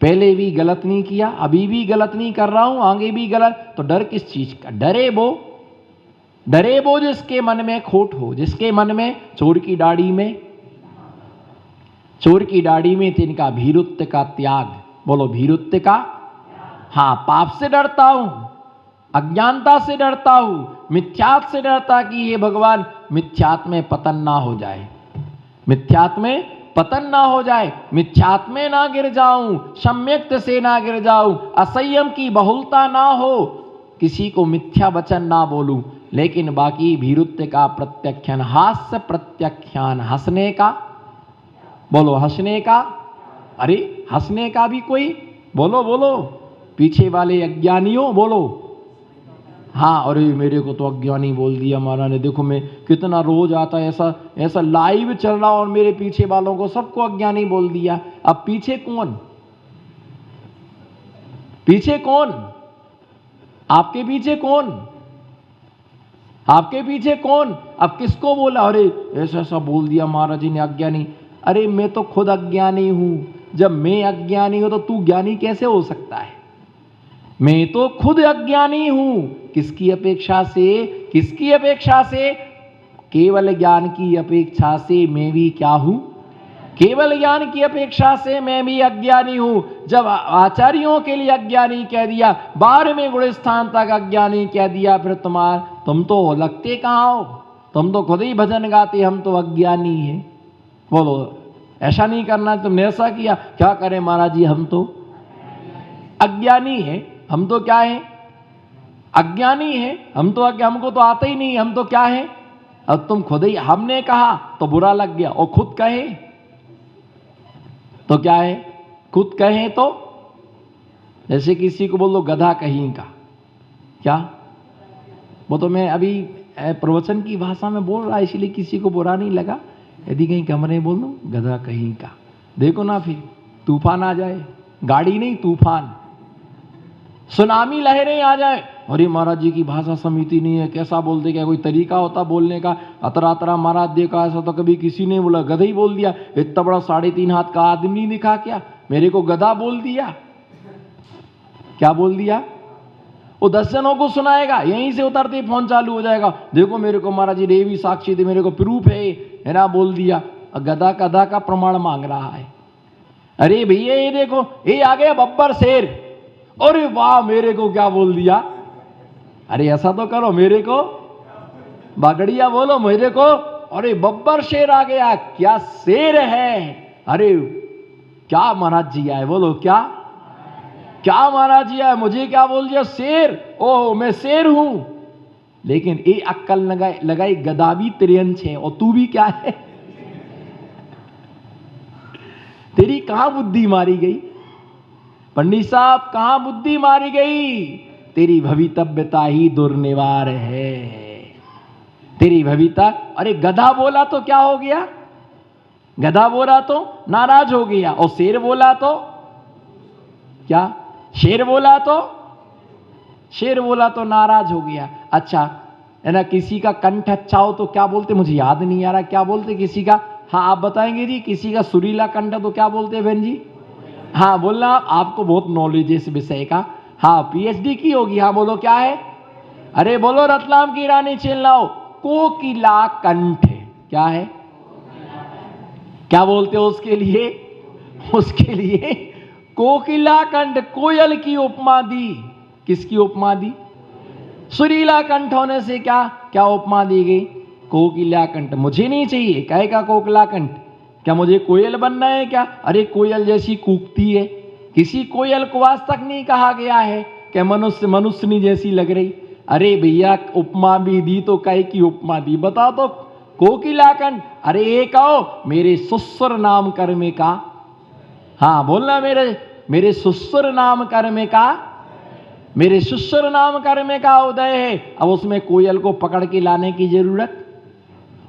पहले भी गलत नहीं किया, अभी भी गलत नहीं कर रहा हूं, आगे भी गलत, तो डर किस चीज का? डरे वो जिसके मन में खोट हो, जिसके मन में चोर की दाढ़ी में तिनका भीरुत्व का त्याग। बोलो भीरुत्व का। हाँ, पाप से डरता हूं, अज्ञानता से डरता हूं, मिथ्यात्व से डरता कि ये भगवान मिथ्यात्व में पतन ना हो जाए, मिथ्यात्व में पतन ना हो जाए, मिथ्यात्व में ना गिर जाऊं, सम्यक्त से ना गिर जाऊं, असंयम की बहुलता ना हो, किसी को मिथ्या वचन ना बोलूं, लेकिन बाकी भीरुत्व का प्रत्याख्यान, हास्य प्रत्याख्यान, हंसने का। बोलो हंसने का। अरे हंसने का भी कोई, बोलो बोलो, पीछे वाले अज्ञानियों बोलो। हाँ, अरे मेरे को तो अज्ञानी बोल दिया महाराज ने, देखो मैं कितना रोज आता है, ऐसा ऐसा लाइव चल रहा और मेरे पीछे वालों को सबको अज्ञानी बोल दिया। अब पीछे कौन? पीछे कौन? आपके पीछे कौन? आपके पीछे कौन? अब किसको बोला? अरे ऐसा ऐसा बोल दिया महाराज जी ने, अज्ञानी। अरे मैं तो खुद अज्ञानी हूं। जब मैं अज्ञानी हूं तो तू ज्ञानी कैसे हो सकता है? मैं तो खुद अज्ञानी हूं। किसकी अपेक्षा से? किसकी अपेक्षा से? केवल ज्ञान की अपेक्षा से मैं भी क्या हूं? केवल ज्ञान की अपेक्षा से मैं भी अज्ञानी हूं। जब आचार्यों के लिए अज्ञानी कह दिया, 12वें गुण स्थान तक अज्ञानी कह दिया, फिर तुम तो लगते कहां हो? तुम तो खुद ही भजन गाते, हम तो अज्ञानी हैं। बोलो ऐसा नहीं करना, तुमने ऐसा किया, क्या करें महाराज जी, हम तो अज्ञानी हैं। हम तो क्या है? अज्ञानी है। हम तो हमको तो आता ही नहीं, हम तो क्या है? अब तुम खुद ही, हमने कहा तो बुरा लग गया, और खुद कहे तो क्या है? खुद कहे तो जैसे किसी को बोल दो गधा कहीं का, क्या? वो तो मैं अभी प्रवचन की भाषा में बोल रहा, इसलिए किसी को बुरा नहीं लगा। यदि कहीं कमरे बोल दो गधा कहीं का, देखो ना फिर तूफान आ जाए, गाड़ी नहीं तूफान, सुनामी लहरें आ जाए। अरे महाराज जी की भाषा समिति नहीं है, कैसा बोलते, क्या कोई तरीका होता बोलने का? अतरा अतरा महाराज देखा, ऐसा तो कभी किसी ने बोला, गधा ही बोल दिया। इतना बड़ा 3.5 हाथ का आदमी दिखा क्या, मेरे को गधा बोल दिया? क्या बोल दिया? वो 10 जनों को सुनाएगा, यहीं से उतरते फोन चालू हो जाएगा, देखो मेरे को महाराज जी देवी साक्षी थे, मेरे को प्रूफ है ना, बोल दिया। गधा गधा का प्रमाण मांग रहा है। अरे भैया ये देखो, ये आ गया बब्बर शेर, अरे वाह मेरे को क्या बोल दिया? अरे ऐसा तो करो, मेरे को बागड़िया बोलो, मेरे को अरे बब्बर शेर आ गया, क्या शेर है। अरे क्या महाराज जी आए, बोलो क्या क्या महाराज जी आए, मुझे क्या बोल दिया? शेर। ओह मैं शेर हूं। लेकिन ये अक्कल लगाई गधा भी त्रियंश है, और तू भी क्या है? तेरी कहां बुद्धि मारी गई पंडित साहब, कहां बुद्धि मारी गई? तेरी भवितव्यता ही दुर्निवार है, तेरी भविता। अरे गधा बोला तो क्या हो गया? गधा बोला तो नाराज हो गया, और शेर बोला तो क्या? शेर बोला तो नाराज हो गया। अच्छा है ना, किसी का कंठ अच्छा हो तो क्या बोलते? मुझे याद नहीं आ रहा क्या बोलते किसी का। हाँ आप बताएंगे जी, किसी का सुरीला कंठ तो क्या बोलते हैं बहन जी? हाँ बोलना, आपको बहुत नॉलेज है इस विषय का। हाँ पीएचडी की होगी। हाँ बोलो क्या है? अरे बोलो रतलाम की रानी चिल्लाओ, कोकिला कंठ। क्या है? क्या बोलते हो उसके लिए? उसके लिए कोकिला कंठ, कोयल की उपमा दी। किसकी उपमा दी? सुरीला कंठ होने से क्या क्या उपमा दी गई? कोकिला कंठ। मुझे नहीं चाहिए कहे का कोकिला कंठ, क्या मुझे कोयल बनना है क्या? अरे कोयल जैसी कूकती है, किसी कोयल को आज तक नहीं कहा गया है कि मनुष्यनी जैसी लग रही। अरे भैया उपमा भी दी तो कहे की उपमा दी, बताओ तो कोकिला कंठ। अरे ये कहो मेरे सुस्वर नाम कर्मे का, हाँ बोलना, मेरे सुस्वर नाम कर्मे का, मेरे सुस्वर नाम कर्मे का उदय है। अब उसमें कोयल को पकड़ के लाने की जरूरत,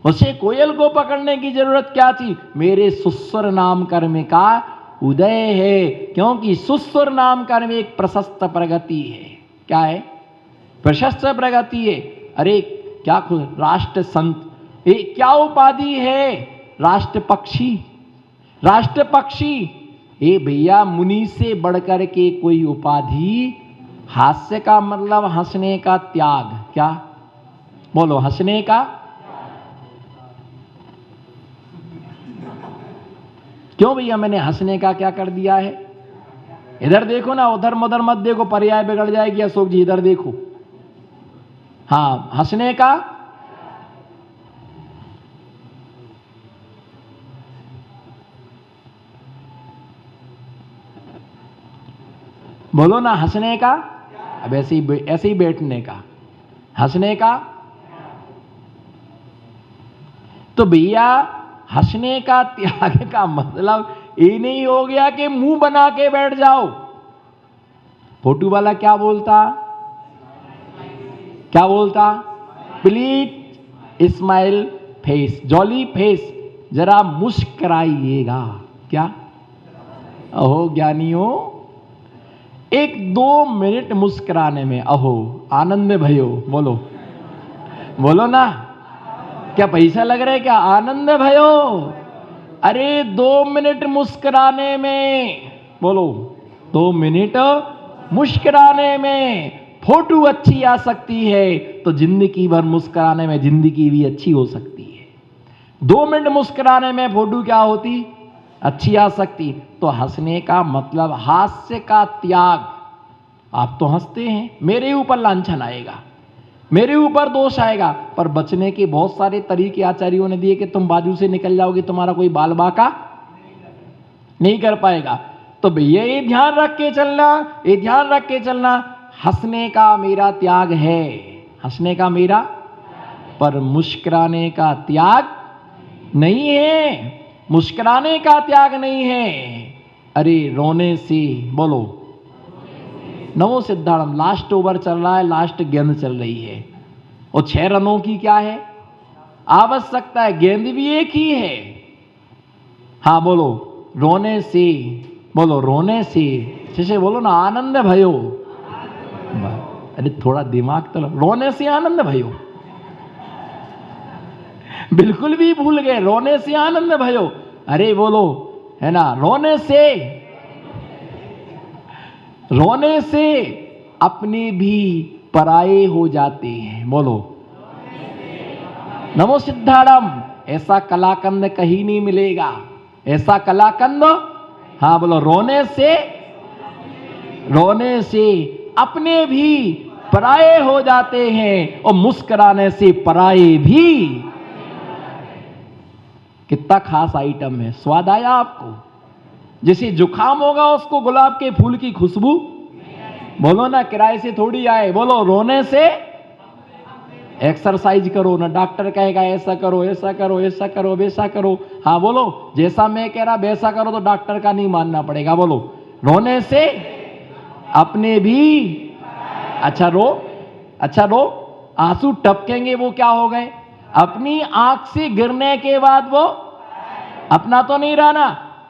उसे कोयल को पकड़ने की जरूरत क्या थी? मेरे सुस्वर नाम कर्म का उदय है, क्योंकि सुस्वर नाम कर्म एक प्रशस्त प्रगति है। क्या है? प्रशस्त प्रगति है। अरे क्या खुद राष्ट्र संत, क्या उपाधि है? राष्ट्र पक्षी, राष्ट्र पक्षी। ए भैया, मुनि से बढ़कर के कोई उपाधि। हास्य का मतलब हंसने का त्याग। क्या बोलो? हंसने का। क्यों भैया, मैंने हंसने का क्या कर दिया है? इधर देखो ना, उधर मदर मत देखो, पर्याय बिगड़ जाएगी अशोक जी। इधर देखो। हाँ, हंसने का। बोलो ना, हंसने का। अब ऐसे ही बैठने का। हंसने का। तो भैया, हंसने का त्याग का मतलब ये नहीं हो गया कि मुंह बना के बैठ जाओ। फोटो वाला क्या बोलता? क्या बोलता? Please smile face, jolly face, जरा मुस्कुराइएगा। क्या? अहो ज्ञानियों, 1-2 मिनट मुस्कुराने में अहो आनंद भयो। बोलो, बोलो ना। क्या पैसा लग रहा है क्या? आनंद भयो। अरे 2 मिनट मुस्कुराने में, बोलो, 2 मिनट मुस्कुराने में फोटो अच्छी आ सकती है, तो जिंदगी भर मुस्कुराने में जिंदगी भी अच्छी हो सकती है। 2 मिनट मुस्कुराने में फोटो क्या होती? अच्छी आ सकती। तो हंसने का मतलब हास्य का त्याग। आप तो हंसते हैं, मेरे ऊपर लांछन आएगा, मेरे ऊपर दोष आएगा, पर बचने के बहुत सारे तरीके आचार्यों ने दिए कि तुम बाजू से निकल जाओगे, तुम्हारा कोई बाल बाका नहीं कर पाएगा। तो भैया ये ध्यान रख के चलना, ये ध्यान रख के चलना, हंसने का मेरा त्याग है, हंसने का मेरा, पर मुस्कुराने का त्याग नहीं है। मुस्कुराने का त्याग नहीं है। अरे रोने से, बोलो, नमो सिद्धार्थम। लास्ट ओवर चल रहा है, लास्ट गेंद चल रही है, और 6 रनों की क्या है आवश्यकता है? गेंद भी एक ही है। हाँ बोलो, रोने से, बोलो रोने से, जैसे बोलो ना, आनंद भयो। अरे थोड़ा दिमाग तो, रोने से आनंद भयो, बिल्कुल भी भूल गए। रोने से आनंद भयो, अरे बोलो, है ना, रोने से, रोने से अपने भी पराये हो जाते हैं। बोलो, नमो सिद्धार्थम। ऐसा कलाकंद कहीं नहीं मिलेगा, ऐसा कलाकंद। हाँ बोलो, रोने से, रोने से अपने भी पराये हो जाते हैं, और मुस्कुराने से पराये भी। कितना खास आइटम है। स्वाद आया आपको? जैसे जुकाम होगा उसको गुलाब के फूल की खुशबू, बोलो ना, किराए से थोड़ी आए। बोलो, रोने से। एक्सरसाइज करो ना, डॉक्टर कहेगा ऐसा करो, ऐसा करो, ऐसा करो, वैसा करो। हाँ बोलो, जैसा मैं कह रहा वैसा करो, तो डॉक्टर का नहीं मानना पड़ेगा। बोलो, रोने से अपने भी। अच्छा रो, अच्छा रो, आंसू टपकेंगे, वो क्या हो गए? अपनी आंख से गिरने के बाद वो अपना तो नहीं रहा ना।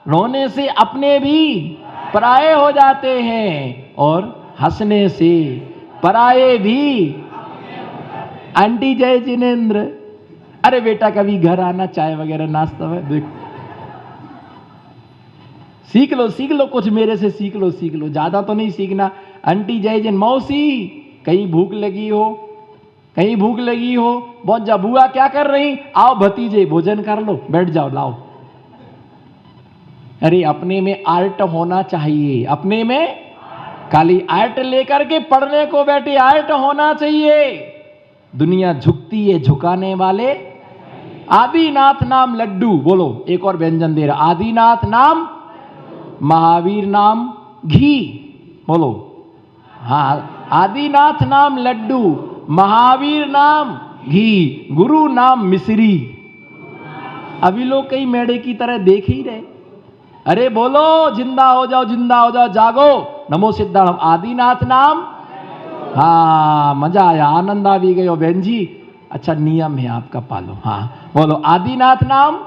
रोने से अपने भी पराये हो जाते हैं, और हंसने से पराये भी। आंटी जय जिनेन्द्र, अरे बेटा कभी घर आना, चाय वगैरह नाश्ता में। देखो, सीख लो, सीख लो, कुछ मेरे से सीख लो, सीख लो, ज्यादा तो नहीं सीखना। आंटी जय जिन, मौसी कहीं भूख लगी हो, कहीं भूख लगी हो, बहुत जा। बुआ क्या कर रही? आओ भतीजे भोजन कर लो, बैठ जाओ, लाओ। अरे अपने में आर्ट होना चाहिए, अपने में खाली आर्ट लेकर के पढ़ने को बैठे, आर्ट होना चाहिए। दुनिया झुकती है, झुकाने वाले आदिनाथ नाम लड्डू। बोलो, एक और व्यंजन दे रहा, आदिनाथ नाम, महावीर नाम घी। बोलो, हाँ, आदिनाथ नाम लड्डू, महावीर नाम घी, गुरु नाम मिश्री। अभी लोग कई मेढ़े की तरह देख ही रहे। अरे बोलो, जिंदा हो जाओ, जिंदा हो जाओ, जागो, नमो सिद्धार्थम। आदिनाथ नाम, हाँ मजा आया, आनंद आ भी गयो बहन जी। अच्छा, नियम है आपका, पालो। हाँ बोलो, आदिनाथ नाम,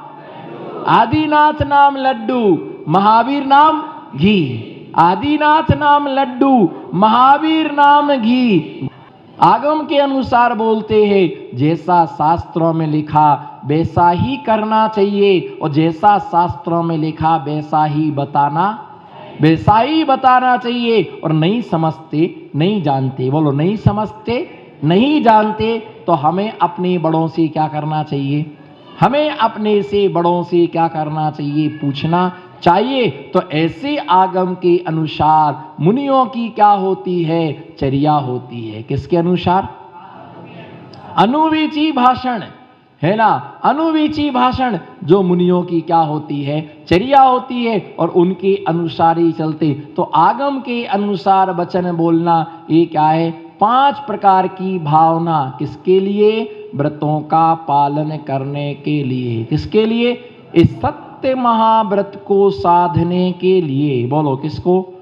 आदिनाथ नाम लड्डू, महावीर नाम घी। आदिनाथ नाम लड्डू, महावीर नाम घी। आगम के अनुसार बोलते हैं, जैसा शास्त्रों में लिखा वैसा ही करना चाहिए, और जैसा शास्त्रों में लिखा वैसा ही बताना वैसा ही बताना चाहिए। और नहीं समझते, नहीं जानते, बोलो नहीं समझते, नहीं जानते, तो हमें अपने बड़ों से क्या करना चाहिए? हमें अपने से बड़ों से क्या करना चाहिए? पूछना चाहिए। तो ऐसे आगम के अनुसार मुनियों की क्या होती है? चर्या होती है। किसके अनुसार? अनुवीची भाषण, है ना? अनुवीची भाषण जो मुनियों की क्या होती है? चर्या होती है। और उनके अनुसार ही चलते। तो आगम के अनुसार वचन बोलना ये क्या है? 5 प्रकार की भावना। किसके लिए? व्रतों का पालन करने के लिए। किसके लिए? इस सत्य महाव्रत को साधने के लिए। बोलो किसको?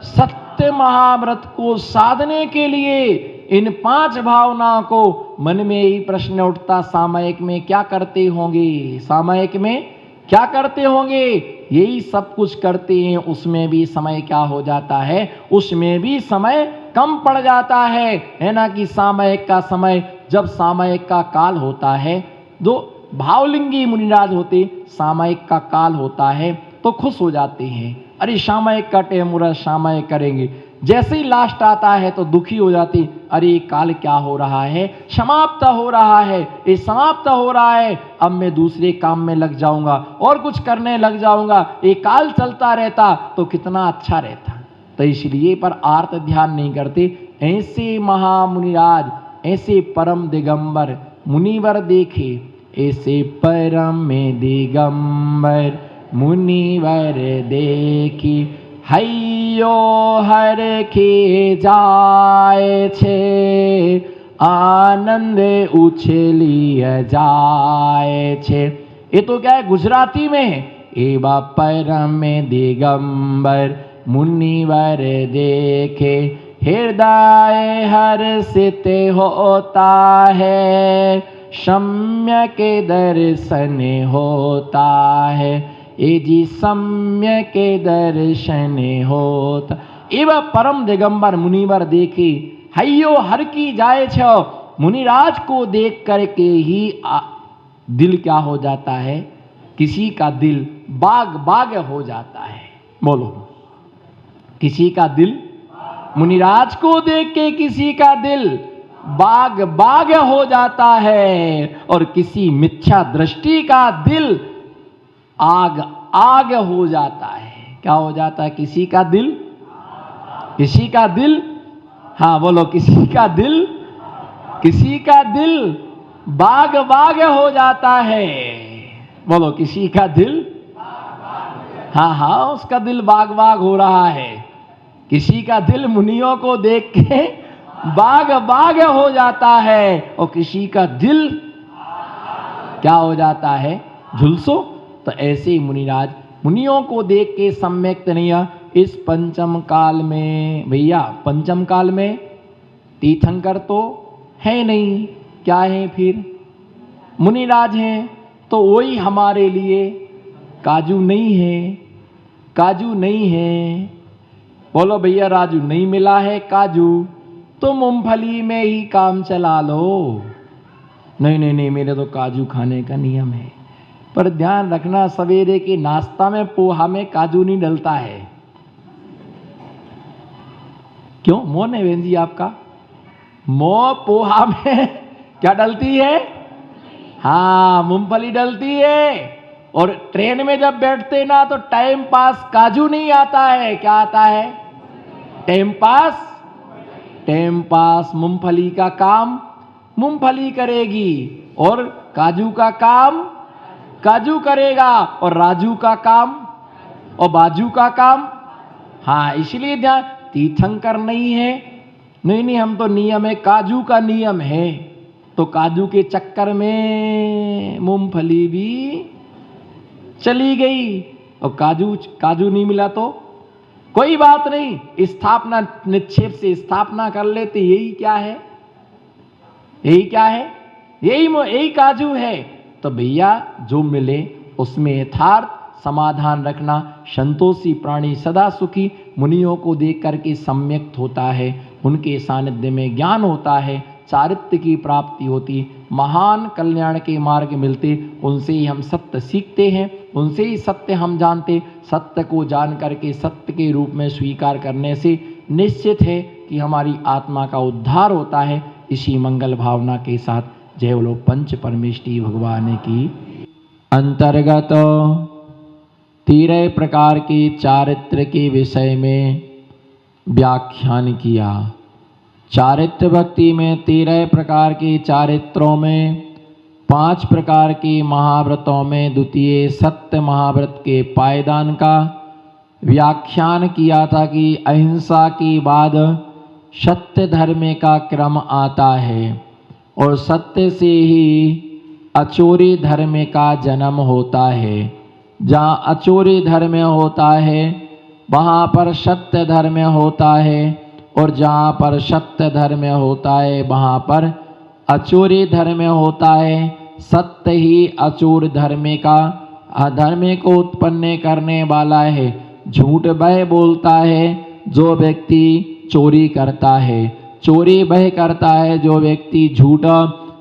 सत्य महाव्रत को साधने के लिए इन 5 भावनाओं को। मन में ही प्रश्न उठता, सामयिक में क्या करते होंगे? सामयिक में क्या करते होंगे? यही सब कुछ करते हैं। उसमें भी समय क्या हो जाता है? उसमें भी समय कम पड़ जाता है ना? कि सामयिक का समय, जब सामयिक का काल होता है, जो भावलिंगी मुनिराज होते, सामयिक का काल होता है तो खुश हो जाते हैं। अरे सामयिक का टेम मुरा, सामयिक करेंगे। जैसे ही लास्ट आता है तो दुखी हो जाती, अरे काल क्या हो रहा है? समाप्त हो रहा है, ये समाप्त हो रहा है। अब मैं दूसरे काम में लग जाऊंगा और कुछ करने लग जाऊंगा। ये काल चलता रहता तो कितना अच्छा रहता। तो इसलिए पर आर्त ध्यान नहीं करते। ऐसे महामुनिराज, ऐसे परम दिगंबर मुनिवर देखे, ऐसे परम दिगंबर मुनिवर देखी, हय्यो हर के जाए छे, आनंद उछलिय जाए छे। ये तो क्या है? गुजराती में है। एवा परम दिगंबर मुनिवर देखे, हृदय हर्षित होता है, सम्यक दर्शन होता है। ये जी सम्यक दर्शन होता। एवं परम दिगंबर मुनिवर देखे, हय्यो हर की जाए छो। मुनिराज को देख करके ही दिल क्या हो जाता है? किसी का दिल बाग बाग हो जाता है। बोलो, किसी का दिल, मुनिराज को देख के किसी का दिल बाग बाग हो जाता है। और किसी मिथ्या दृष्टि का दिल आग आग हो जाता है। क्या हो जाता है? किसी का दिल, किसी का दिल, हाँ बोलो, किसी का दिल, किसी का दिल बाग बाग हो जाता है। बोलो, किसी का दिल, हाँ हाँ, उसका दिल बाग बाग हो रहा है। किसी का दिल मुनियों को देख के बाग बाग हो जाता है। और किसी का दिल क्या हो जाता है? झुलसो। तो ऐसे ही मुनिराज मुनियों को देख के सम्यक तनिया इस पंचम काल में, भैया पंचम काल में तीर्थंकर तो है नहीं, क्या है फिर? मुनिराज हैं। तो वही हमारे लिए काजू नहीं है, काजू नहीं है। बोलो भैया, राजू नहीं मिला है काजू, तो मूंगफली में ही काम चला लो। नहीं नहीं नहीं, मेरे तो काजू खाने का नियम है। पर ध्यान रखना, सवेरे के नाश्ता में पोहा में काजू नहीं डलता है। क्यों? मोह है बहन जी आपका? मोह पोहा में क्या डलती है? हाँ, मूंगफली डलती है। और ट्रेन में जब बैठते ना तो टाइम पास काजू नहीं आता है। क्या आता है? Time pass. टाइम पास मूंगफली का काम मूंगफली करेगी, और काजू का काम काजू करेगा, और राजू का काम और बाजू का काम। हाँ, इसलिए ध्यान, तीर्थंकर नहीं है। नहीं नहीं, हम तो नियम है, काजू का नियम है। तो काजू के चक्कर में मूंगफली भी चली गई। और काजू नहीं मिला तो कोई बात नहीं, स्थापना निक्षेप से स्थापना कर लेते। यही क्या है? यही क्या है? यही काजू है। तो भैया जो मिले उसमें यथार्थ समाधान रखना। संतोषी प्राणी सदा सुखी। मुनियों को देख करके सम्यक्त होता है, उनके सानिध्य में ज्ञान होता है, चारित्र्य की प्राप्ति होती। महान कल्याण के मार्ग मिलते, उनसे ही हम सत्य सीखते हैं, उनसे ही सत्य हम जानते। सत्य को जान करके सत्य के रूप में स्वीकार करने से निश्चित है कि हमारी आत्मा का उद्धार होता है। इसी मंगल भावना के साथ जय बोलो पंच परमेष्टि भगवान की। अंतर्गत 13 प्रकार के चारित्र के विषय में व्याख्यान किया। चारित्र भक्ति में 13 प्रकार के चारित्रों में 5 प्रकार के महाव्रतों में द्वितीय सत्य महाव्रत के पायदान का व्याख्यान किया था कि अहिंसा के बाद सत्य धर्म का क्रम आता है और सत्य से ही अचोरी धर्म का जन्म होता है। जहाँ अचोरी धर्म होता है वहाँ पर सत्य धर्म होता है और जहाँ पर सत्य धर्म होता है वहाँ पर अचोरी धर्म होता है। सत्य ही अचोर धर्म का अधर्म को उत्पन्न करने वाला है। झूठ वह बोलता है जो व्यक्ति चोरी करता है, चोरी वह करता है जो व्यक्ति झूठ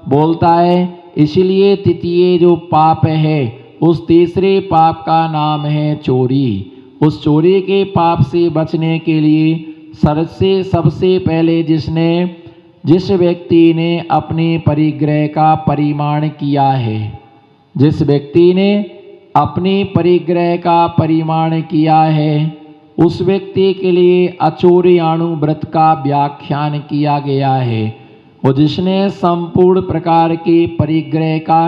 बोलता है। इसलिए तृतीय जो पाप है उस तीसरे पाप का नाम है चोरी। उस चोरी के पाप से बचने के लिए सबसे पहले जिस व्यक्ति ने अपने परिग्रह का परिमाण किया है, जिस व्यक्ति ने अपने परिग्रह का परिमाण किया है, उस व्यक्ति के लिए अचोर्याणु व्रत का व्याख्यान किया गया है। और जिसने संपूर्ण प्रकार के परिग्रह का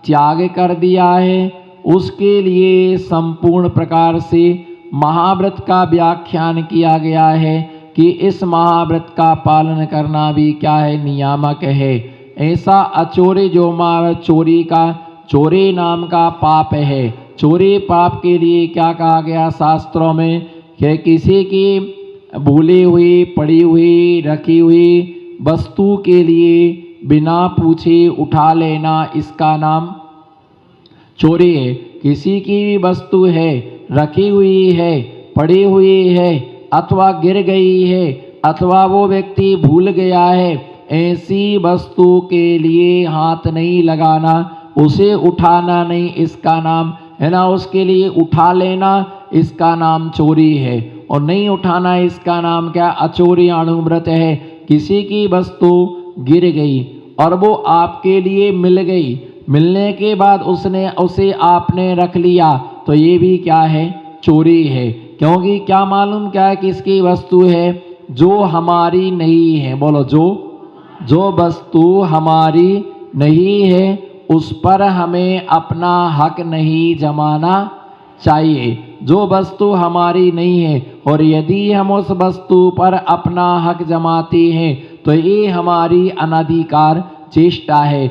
त्याग कर दिया है उसके लिए संपूर्ण प्रकार से महाव्रत का व्याख्यान किया गया है कि इस महाव्रत का पालन करना भी क्या है, नियामक है। ऐसा अचोरी जो महाव्रत चोरी का चोरी नाम का पाप है। चोरी पाप के लिए क्या कहा गया शास्त्रों में कि किसी की भूली हुई पड़ी हुई रखी हुई वस्तु के लिए बिना पूछे उठा लेना, इसका नाम चोरी है। किसी की भी वस्तु है, रखी हुई है, पड़ी हुई है अथवा गिर गई है अथवा वो व्यक्ति भूल गया है, ऐसी वस्तु के लिए हाथ नहीं लगाना, उसे उठाना नहीं, इसका नाम है ना, उसके लिए उठा लेना इसका नाम चोरी है। और नहीं उठाना इसका नाम क्या, अचोर्याणु व्रत है। किसी की वस्तु गिर गई और वो आपके लिए मिल गई, मिलने के बाद उसे आपने रख लिया तो ये भी क्या है, चोरी है। क्योंकि क्या मालूम क्या है किसकी वस्तु है, जो हमारी नहीं है। बोलो, जो वस्तु हमारी नहीं है उस पर हमें अपना हक नहीं जमाना चाहिए। जो वस्तु हमारी नहीं है और यदि हम उस वस्तु पर अपना हक जमाते हैं तो ये हमारी अनधिकार चेष्टा है।